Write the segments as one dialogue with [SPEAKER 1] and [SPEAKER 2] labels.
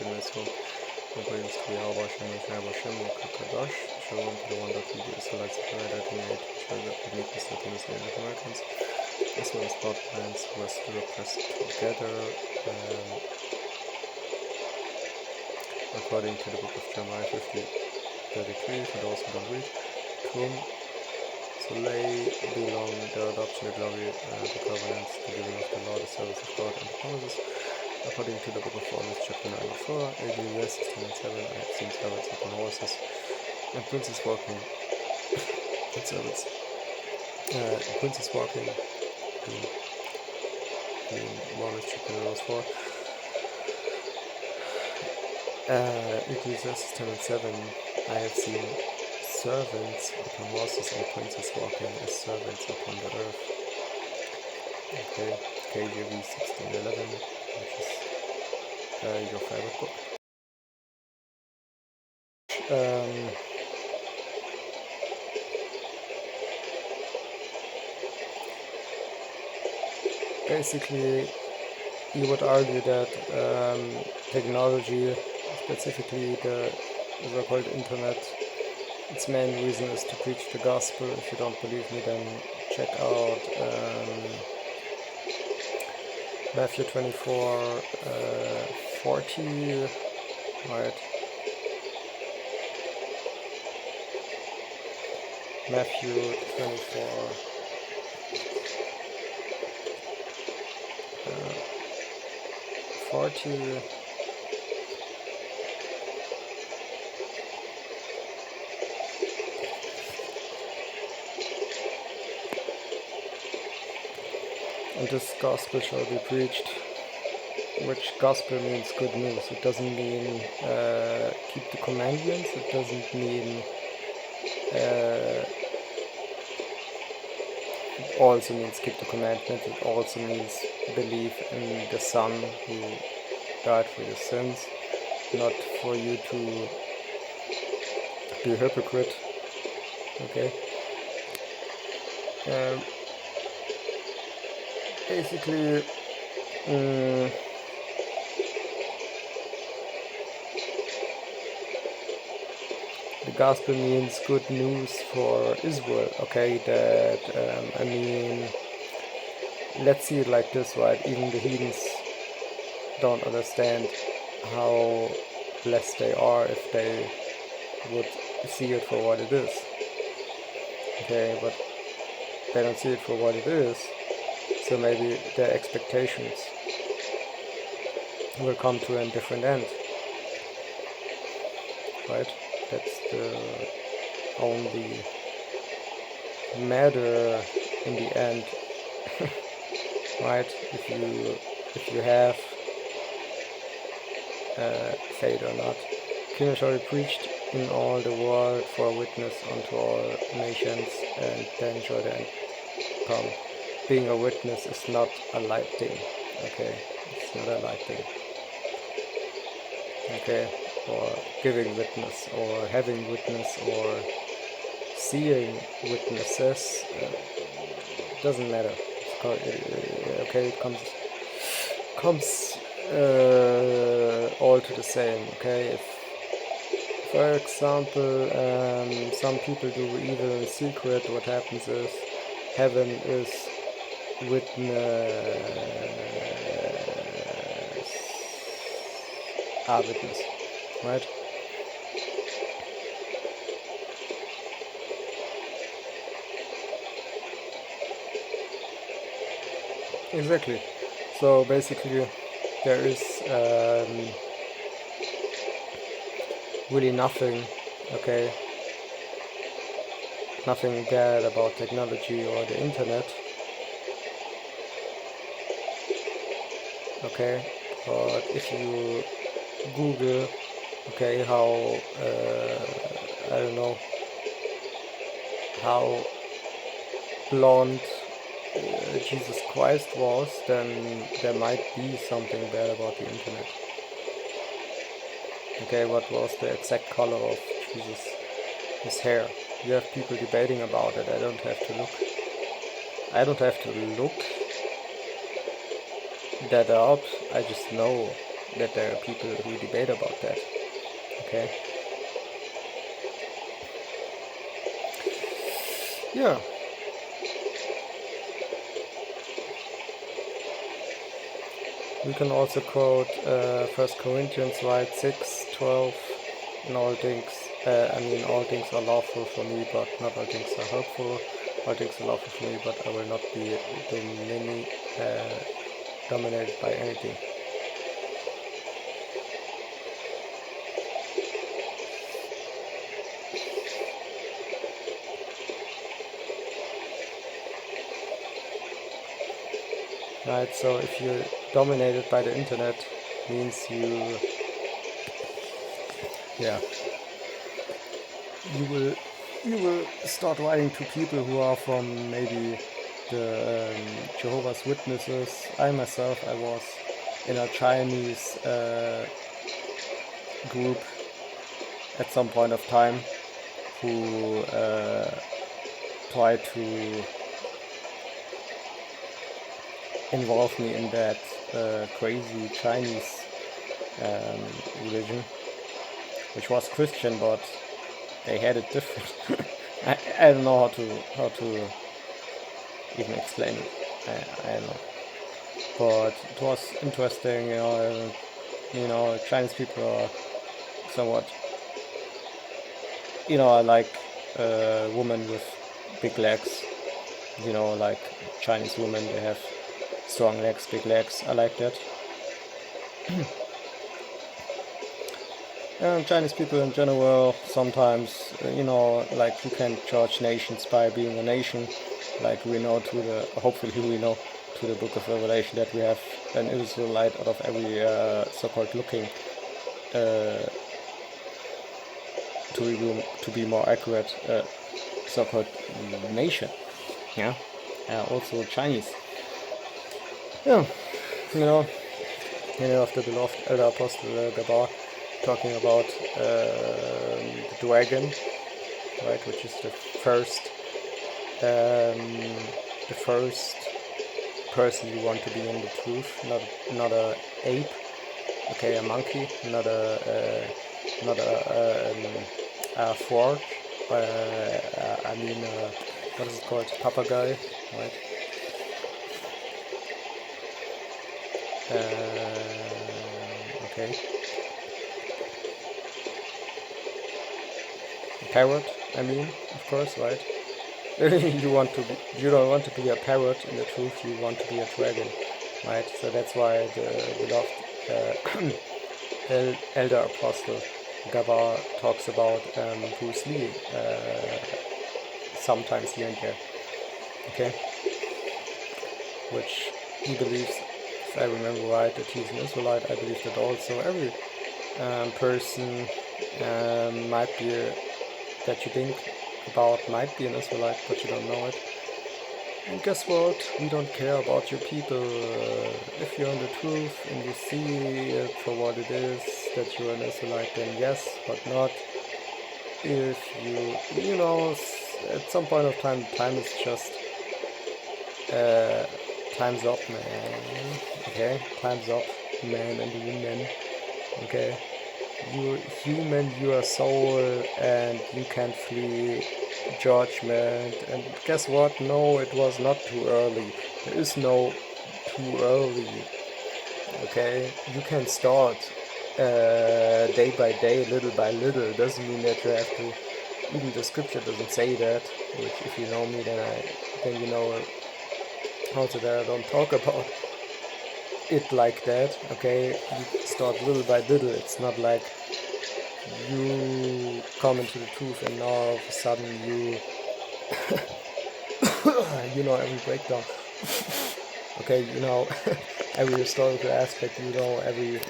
[SPEAKER 1] so Oboje stojało 8 Kakadash, Shalom to the one that we select separating 8 the Prometheus that is Native Americans, as well as Bloodlands were still oppressed together, according to the book of Jeremiah 50:33, for those who don't read, to whom so they belong their adoption, the glory, the covenants, the giving of the law, the service of God, and the promises. According to the book of Romans, chapter 9 and 4, AGUS 10 and 7, I have seen servants upon horses, and princes walking, and servants, princes walking, in Romans chapter 9 and 4, Ecclesiastes 10 and 7, I have seen servants upon horses and princes walking as servants upon the earth. Okay, KJV 16:11, which is your favorite book. Basically, you would argue that technology, specifically the so-called internet, its main reason is to preach the gospel. If you don't believe me, then check out Matthew 24:40, right? Matthew 24:40. And this gospel shall be preached, which gospel means good news. It doesn't mean keep the commandments. It doesn't mean it also means keep the commandments. It also means believe in the Son who died for your sins, not for you to be a hypocrite. Okay. Basically, the gospel means good news for Israel. Okay, that I mean, let's see it like this, right? Even the heathens don't understand how blessed they are if they would see it for what it is. Okay, but they don't see it for what it is, so maybe their expectations will come to a different end, right? That's the only matter in the end, right? If you have faith or not. Kingdom shall be preached in all the world for a witness unto all nations, and then shall the end come. Being a witness is not a light thing, okay? It's not a light thing, okay? Or giving witness, or having witness, or seeing witnesses, doesn't matter. Okay, it comes all to the same, okay? If, for example, some people do evil in secret, what happens is heaven is witness, right? Exactly. So basically, there is really nothing, okay, nothing bad about technology or the internet, okay, but if you Google, okay, how, I don't know, how blonde Jesus Christ was, then there might be something bad about the internet. Okay, what was the exact color of his hair? You have people debating about it. I don't have to look that up. I just know that there are people who debate about that. Okay. Yeah. We can also quote 1 Corinthians, right, 6:12. In all things, all things are lawful for me, but not all things are helpful. All things are lawful for me, but I will not be dominated by anything. Right, so if you're dominated by the internet, means you will start writing to people who are from maybe the Jehovah's Witnesses. I myself, I was in a Chinese group at some point of time who tried to involve me in that crazy Chinese religion, which was Christian, but they had it different. I don't know how to even explain it. I don't know, but it was interesting. Chinese people are somewhat. I like women with big legs. Like Chinese women, they have strong legs, big legs. I like that. And Chinese people in general, sometimes, like you can judge nations by being a nation. Like we know hopefully we know to the Book of Revelation that we have an Israelite out of every so-called looking, to be more accurate, so-called nation. Yeah, also Chinese. Yeah, of the beloved elder apostle Gabar, talking about the dragon, right, which is the first person you want to be in the truth, not a ape, okay, a monkey, not a frog, what is it called, papagay, right? Okay. A parrot, of course, right? You don't want to be a parrot in the truth, you want to be a dragon, right? So that's why the beloved elder apostle Gabar talks about Bruce Lee sometimes here and there, okay? Which he believes, if I remember right, that he's an Israelite. I believe that also every person might be that you think about might be an Israelite, but you don't know it. And guess what? We don't care about your people. If you're in the truth and you see it for what it is, that you're an Israelite, then yes, but not if at some point of time is just time's up, man. Okay, time's up, man and women. Okay, you're human, you're a soul, and you can flee judgment. And guess what? No, it was not too early. There is no too early. Okay, you can start day by day, little by little. It doesn't mean that you have to. Even the scripture doesn't say that. Which, if you know me, then you know also that I don't talk about it like that. Okay, you start little by little. It's not like you come into the truth and now all of a sudden you know every breakdown. Okay, every historical aspect, every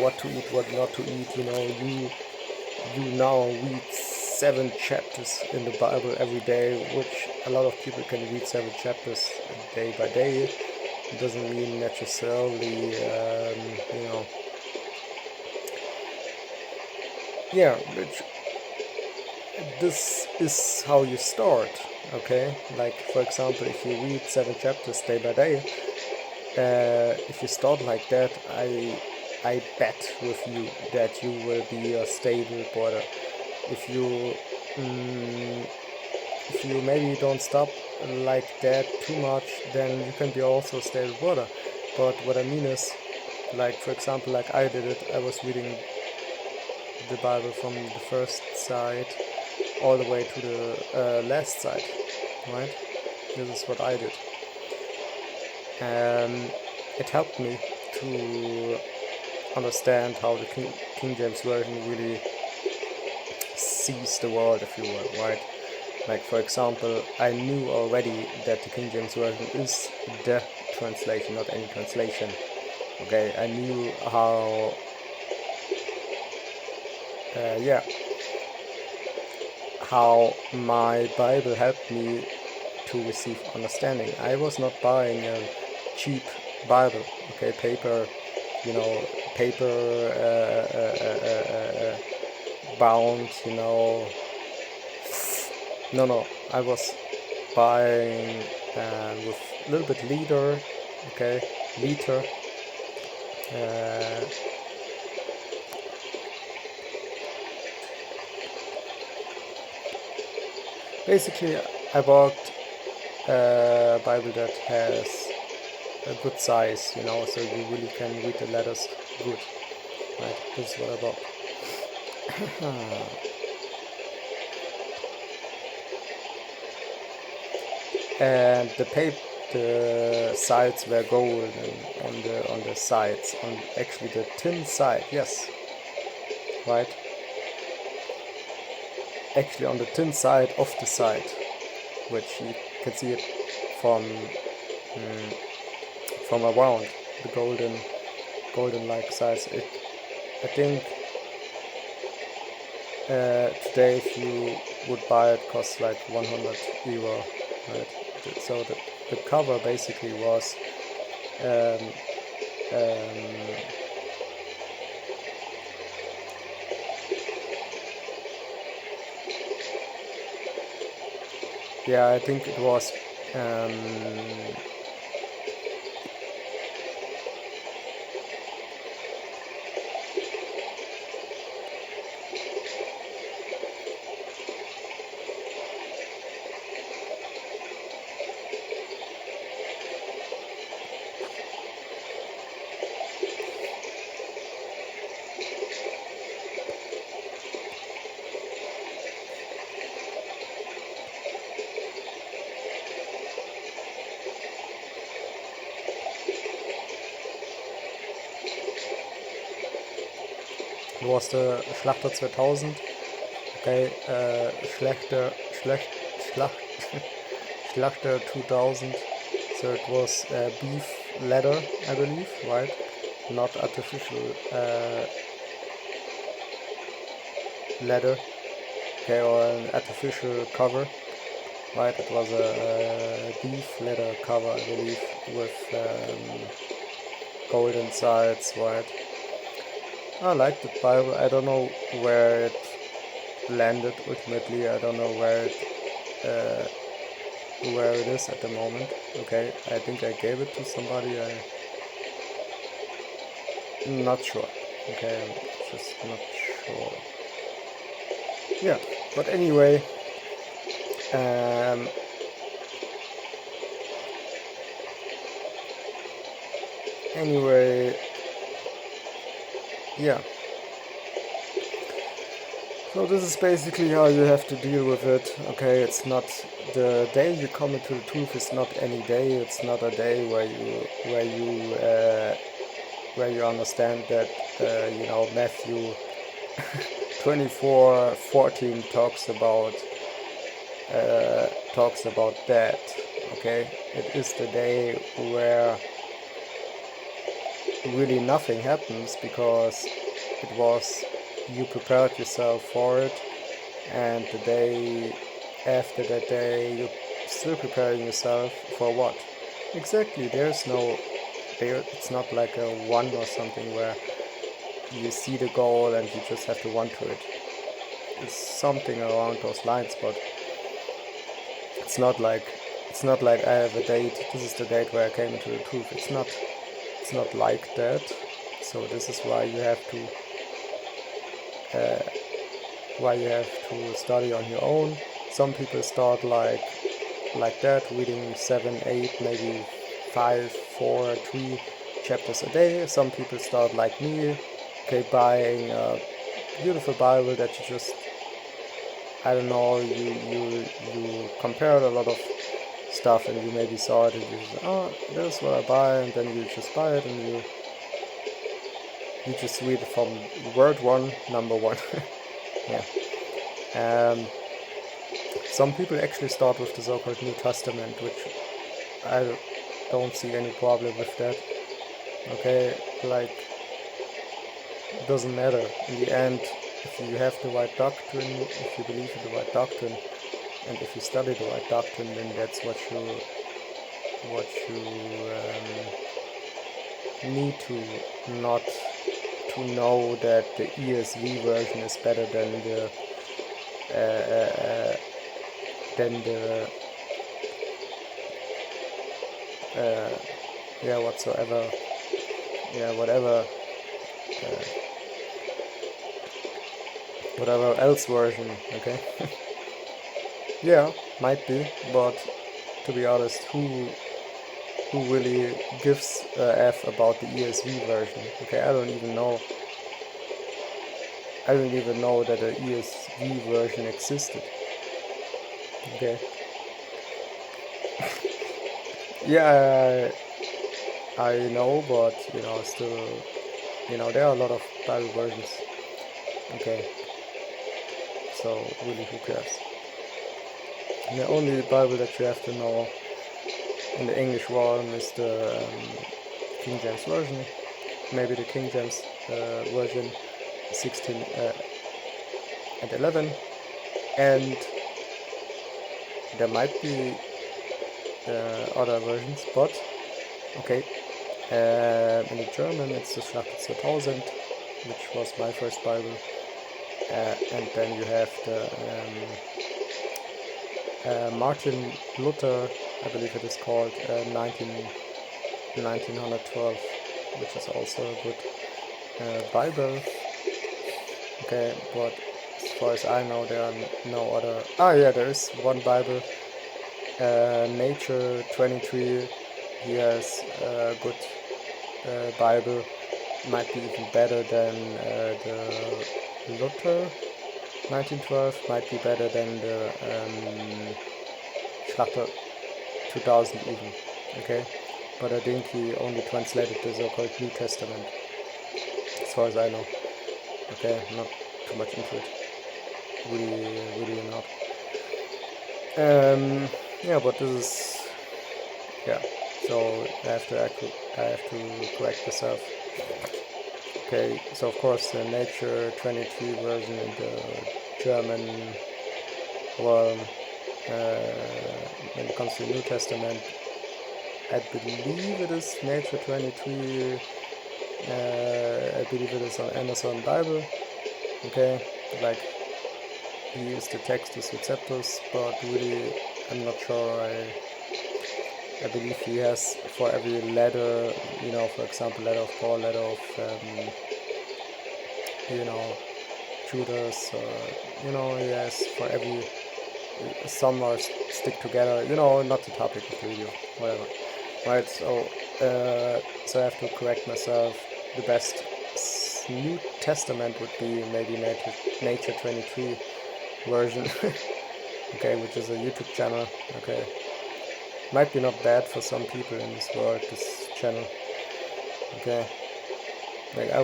[SPEAKER 1] what to eat, what not to eat, you now read 7 chapters in the Bible every day, which a lot of people can read 7 chapters day by day. It doesn't mean necessarily, which this is how you start, okay? Like, for example, if you read 7 chapters day by day, if you start like that, I bet with you that you will be a stable border. If you maybe don't stop like that too much, then you can be also a stable border. But what I mean is, like for example, like I did it, I was reading the Bible from the first side all the way to the last side, right? This is what I did. It helped me to understand how the King James Version really sees the world, if you will, right? Like for example, I knew already that the King James Version is the translation, not any translation. Okay, I knew how, how my Bible helped me to receive understanding. I was not buying a cheap Bible, okay, paper, paper bound, No, I was buying with a little bit liter, okay, liter. Basically, I bought a Bible that has a good size, so you really can read the letters good. Right, this is what I bought. And the sides were gold on the sides, on actually the thin side, yes, right, actually on the thin side of the side, which you can see it from around, the golden like size. I think today if you would buy it, costs like 100 euro, right? So the cover basically was yeah, I think it was the Schlachter 2000, okay, Schlachter 2000, so it was beef leather, I believe, right, not artificial leather, okay, or an artificial cover, right, it was a beef leather cover, I believe, with golden sides, right. I like the Bible. I don't know where it landed ultimately. I don't know where it is at the moment. Okay, I think I gave it to somebody. I'm not sure. Okay, I'm just not sure. Yeah, but anyway, yeah. So this is basically how you have to deal with it. Okay, it's not the day you come into the truth is not any day. It's not a day where you understand that Matthew 24:14 talks about that. Okay, it is the day where really nothing happens because it was you prepared yourself for it, and the day after that day you're still preparing yourself for what? Exactly, it's not like a one or something where you see the goal and you just have to run to it. It's something around those lines, but it's not like I have a date, this is the date where I came into the truth. It's not like that. So this is why you have to study on your own. Some people start like that, reading 7, 8, maybe 5, 4, 3 chapters a day. Some people start like me, okay, buying a beautiful Bible that you just, I don't know, you compared a lot of stuff and you maybe saw it and you just, oh, this is what I buy, and then you just buy it and you just read from word 1, number 1. Yeah. Some people actually start with the so-called New Testament, which I don't see any problem with that. Okay, like, doesn't matter. In the end, if you have the right doctrine, if you believe in the right doctrine, and if you study the right doctrine, then that's what you need to, not to know that the ESV version is better than the whatever else version. Okay. Yeah, might be, but to be honest, who really gives a F about the ESV version? Okay, I don't even know that the ESV version existed. Okay. Yeah, I know, but still, there are a lot of Bible versions. Okay. So really, who cares? And the only Bible that you have to know in the English realm is the King James version, maybe the King James version 16 and 11, and there might be other versions, but okay. In the German, it's the Schlachter 2000, which was my first Bible, and then you have the Martin Luther, I believe it is called, 1912, which is also a good Bible. Okay, but as far as I know, there are no other. Ah, yeah, there is one Bible, Nature 23. He has a good Bible, might be even better than the Luther 1912, might be better than the Schlachter 2000 even. Okay, but I think he only translated the so-called New Testament, as far as I know. Okay, not too much into it. Really not. Yeah, but this is, yeah. So I have to correct myself. Okay, so of course the Nature 23 version in the German, well, when it comes to the New Testament, I believe it is Nature 23. I believe it is on Amazon Bible. Okay, like he used the Textus Receptus, but really I'm not sure. I believe he has for every letter, for example, letter of Paul, letter of Judas, he has for every, some are stick together, not the topic of the video, whatever. Right, so I have to correct myself. The best New Testament would be maybe Nature 23 version. Okay, which is a YouTube channel. Okay, might be not bad for some people in this world, this channel. Okay, like I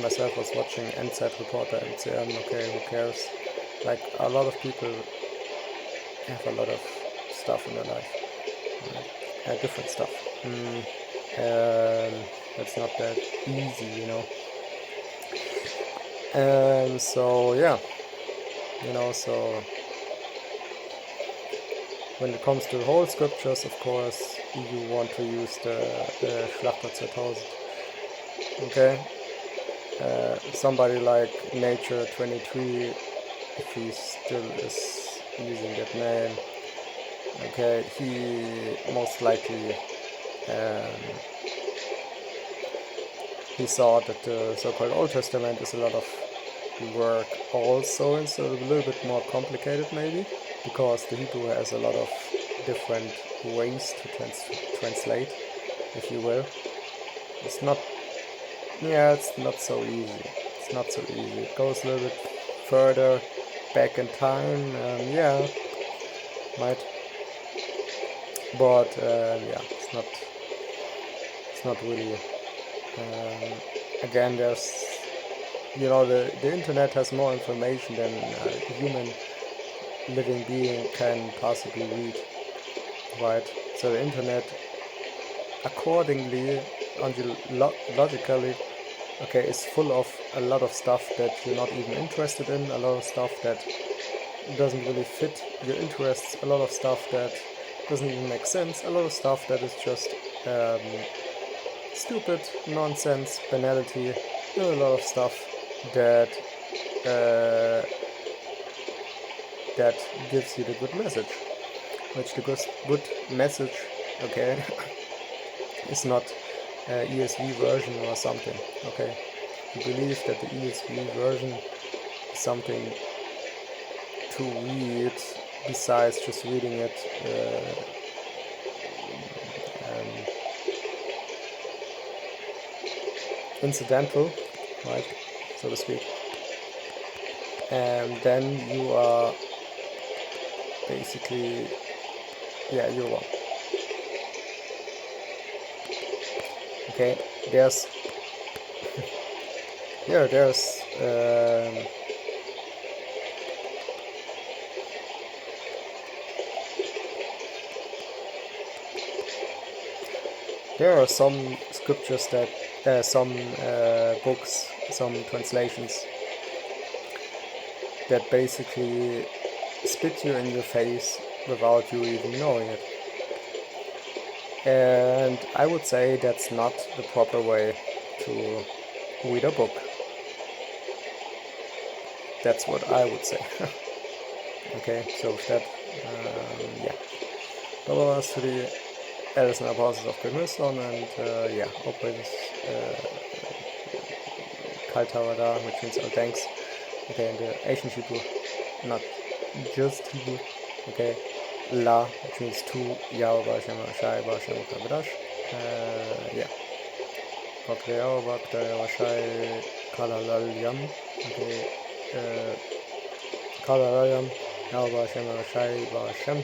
[SPEAKER 1] myself was watching NZ Reporter MCM. Okay, who cares? Like a lot of people have a lot of stuff in their life, right? Different stuff. That's not that easy, so yeah, so when it comes to the whole scriptures, of course, you want to use the Schlachter 2000. Okay, somebody like Nature 23, if he still is using that name, okay, he most likely he thought that the so-called Old Testament is a lot of work also, and so a little bit more complicated maybe, because the Hebrew has a lot of different ways to translate, if you will. It's not so easy. It's not so easy. It goes a little bit further back in time, yeah, might. But yeah, it's not really. Again, there's, the internet has more information than a human living being can possibly read, right? So the internet, accordingly, logically, okay, is full of a lot of stuff that you're not even interested in, a lot of stuff that doesn't really fit your interests, a lot of stuff that doesn't even make sense, a lot of stuff that is just stupid, nonsense, banality, a lot of stuff that that gives you the good message. Which the good message, okay, is not ESV version or something, okay. You believe that the ESV version is something to read besides just reading it incidental, right, so to speak, and then you are basically, yeah, you're wrong. Okay, there's there are some scriptures that, some books, some translations that basically spit you in your face without you even knowing it. And I would say that's not the proper way to read a book. That's what I would say. Okay, so with that, yeah. Dollars to the elders and apostles of Great Millstone, and yeah, operators Kal Tawada, which means all thanks. Okay, and the ancient Hebrew, not just Hebrew. Okay, La, which means two, Yahweh Bashem Rashai Bashem Kabadash. Yeah. Bakre Yahweh Bakre Rashai Kalalal Yam. Okay, Kalalal Yam, Yahweh Bashem Rashai Bashem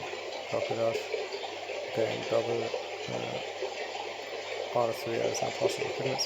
[SPEAKER 1] Kabadash. Okay, and double all three as an apostle of goodness.